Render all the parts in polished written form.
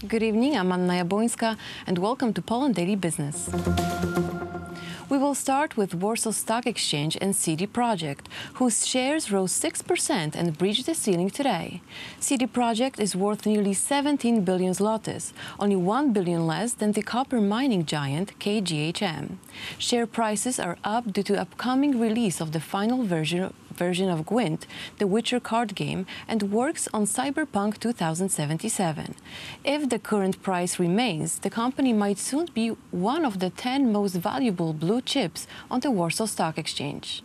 Good evening, I'm Anna Jabłońska, and welcome to Poland Daily Business. We will start with Warsaw Stock Exchange and CD Projekt, whose shares rose 6% and breached the ceiling today. CD Projekt is worth nearly 17 billion zlotys, only 1 billion less than the copper mining giant KGHM. Share prices are up due to upcoming release of the final version of Gwent, the Witcher card game, and works on Cyberpunk 2077. If the current price remains, the company might soon be one of the 10 most valuable blue chips on the Warsaw Stock Exchange.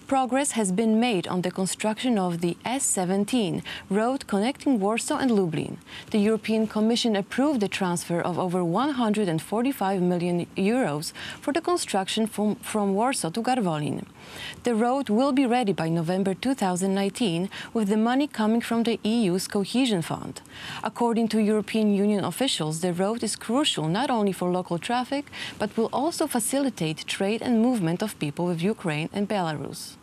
Progress has been made on the construction of the S17 road connecting Warsaw and Lublin. The European Commission approved the transfer of over 145 million euros for the construction from Warsaw to Garwolin. The road will be ready by November 2019, with the money coming from the EU's Cohesion Fund. According to European Union officials, the road is crucial not only for local traffic, but will also facilitate trade and movement of people with Ukraine and Belarus.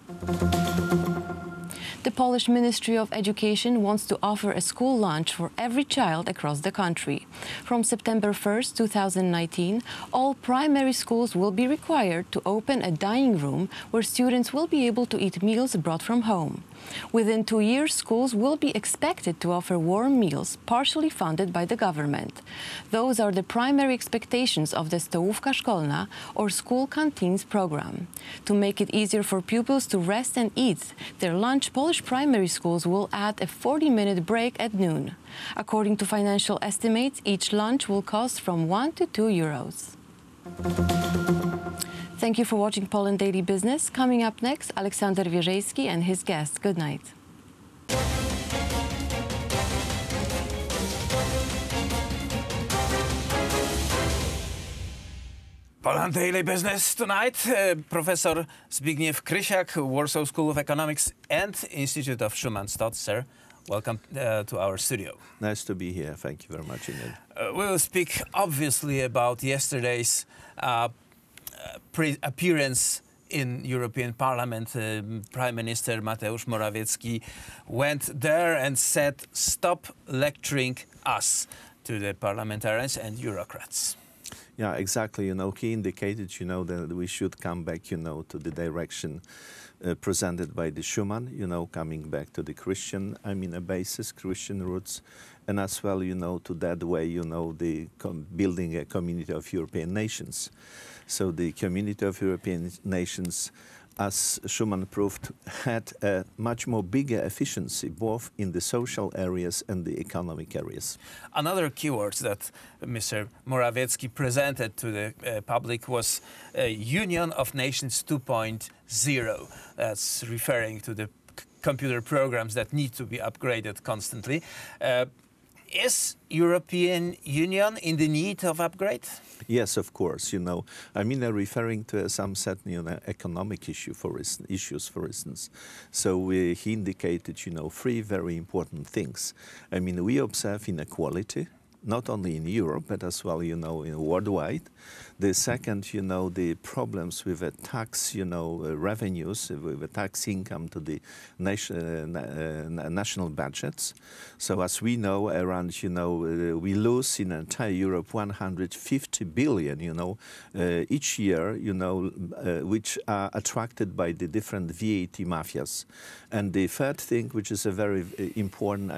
The Polish Ministry of Education wants to offer a school lunch for every child across the country. From September 1st, 2019, all primary schools will be required to open a dining room where students will be able to eat meals brought from home. Within 2 years, schools will be expected to offer warm meals, partially funded by the government. Those are the primary expectations of the Stołówka Szkolna, or school canteens program. To make it easier for pupils to rest and eat their lunch, Polish primary schools will add a 40-minute break at noon. According to financial estimates, each lunch will cost from 1 to 2 euros. Thank you for watching Poland Daily Business. Coming up next, Aleksander Wierzejski and his guests. Good night. Poland Daily Business tonight. Professor Zbigniew Krysiak, Warsaw School of Economics and Institute of Schumann Stotzer. Welcome to our studio. Nice to be here. Thank you very much indeed. We will speak obviously about yesterday's appearance in European Parliament. Prime Minister Mateusz Morawiecki went there and said, "Stop lecturing us," to the parliamentarians and bureaucrats. Yeah, exactly. He indicated, that we should come back, to the direction presented by the Schuman, coming back to the Christian, basis, Christian roots, and as well, to that way, building a community of European nations. So the community of European nations, as Schuman proved, had a much more bigger efficiency, both in the social areas and the economic areas. Another keyword that Mr. Morawiecki presented to the public was Union of Nations 2.0. That's referring to the computer programs that need to be upgraded constantly. Is European Union in the need of upgrade? Yes, of course. Referring to some certain economic issues, for instance. So he indicated, three very important things. We observe inequality, not only in Europe, but as well, worldwide. The second, the problems with the tax, revenues, with the tax income to the national budgets. So as we know, around, we lose in entire Europe 150 billion, each year, which are attracted by the different VAT mafias. And the third thing, which is a very important,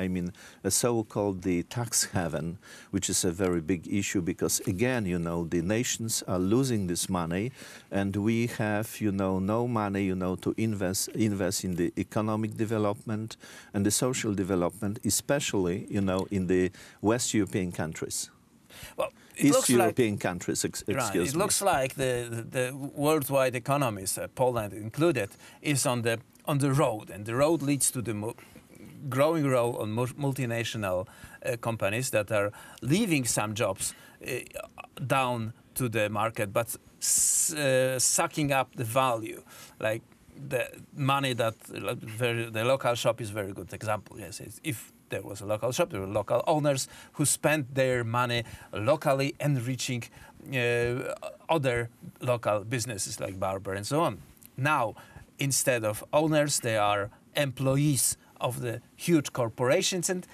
a so-called the tax haven, which is a very big issue because, again, the nations are losing this money, and we have, no money, to invest in the economic development and the social development, especially, in the West European countries. Well, East European countries, excuse me. It looks like the worldwide economies, Poland included, is on the road, and the road leads to the growing role on multinational companies that are leaving some jobs down to the market, but sucking up the value, like the money that the local shop is a very good example. Yes, if there was a local shop, there were local owners who spent their money locally, enriching other local businesses like barber and so on. Now, instead of owners, they are employees of the huge corporations, and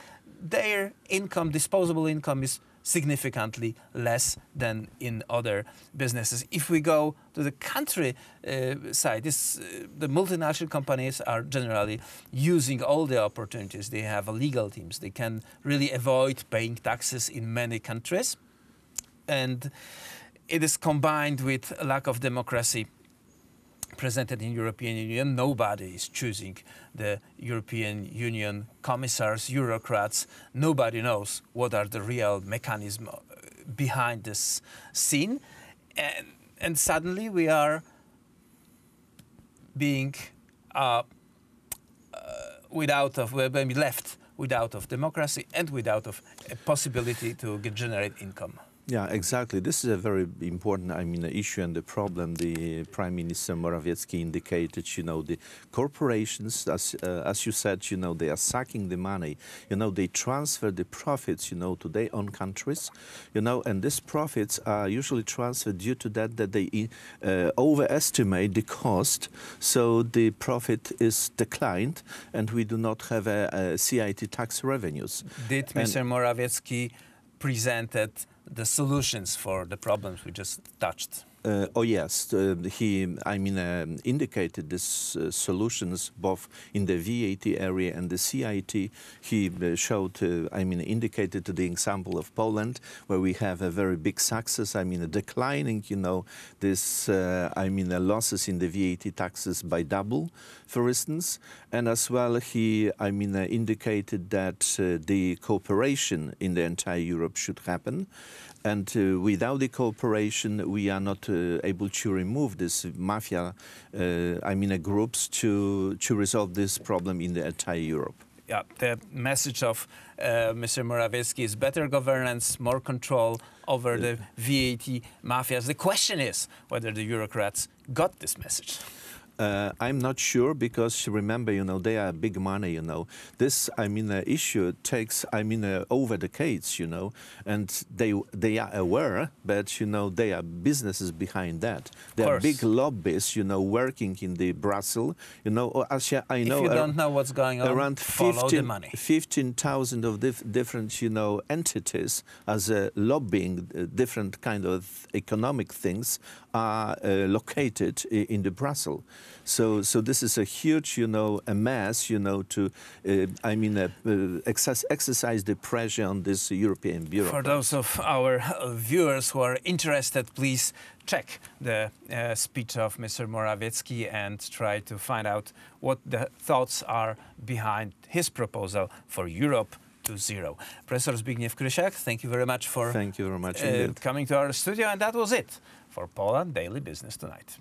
their income, disposable income, is significantly less than in other businesses. If we go to the country side, the multinational companies are generally using all the opportunities. They have legal teams. They can really avoid paying taxes in many countries. And it is combined with a lack of democracy presented in European Union. Nobody is choosing the European Union commissars, bureaucrats. Nobody knows what are the real mechanisms behind this scene. And suddenly we are being left without of democracy and without of a possibility to generate income. Yeah, exactly. This is a very important, issue and the problem. The Prime Minister Morawiecki indicated, the corporations, as you said, they are sucking the money. They transfer the profits, to their own countries, and these profits are usually transferred due to that they overestimate the cost, so the profit is declined, and we do not have a CIT tax revenues. Did Mr. Morawiecki presented the solutions for the problems we just touched? Oh yes, he, indicated these solutions both in the VAT area and the CIT. He showed, indicated the example of Poland, where we have a very big success. Declining, this, losses in the VAT taxes by double, for instance. And as well, he, indicated that the cooperation in the entire Europe should happen. And without the cooperation, we are not able to remove this mafia, groups to resolve this problem in the entire Europe. Yeah, the message of Mr. Morawiecki is better governance, more control over the VAT mafias. The question is whether the bureaucrats got this message. I'm not sure, because remember, they are big money, This, issue takes, over decades, and they are aware, but, they are businesses behind that. There are big lobbyists, working in the Brussels, I know. If you don't know what's going on, around follow the money. 15,000 of different, entities as lobbying different kind of economic things are located in the Brussels. So this is a huge, a mass, to, exercise the pressure on this European bureau. For those of our viewers who are interested, please check the speech of Mr. Morawiecki and try to find out what the thoughts are behind his proposal for Europe to zero. Professor Zbigniew Krysiak, thank you very much for indeed. coming to our studio. And that was it for Poland Daily Business Tonight.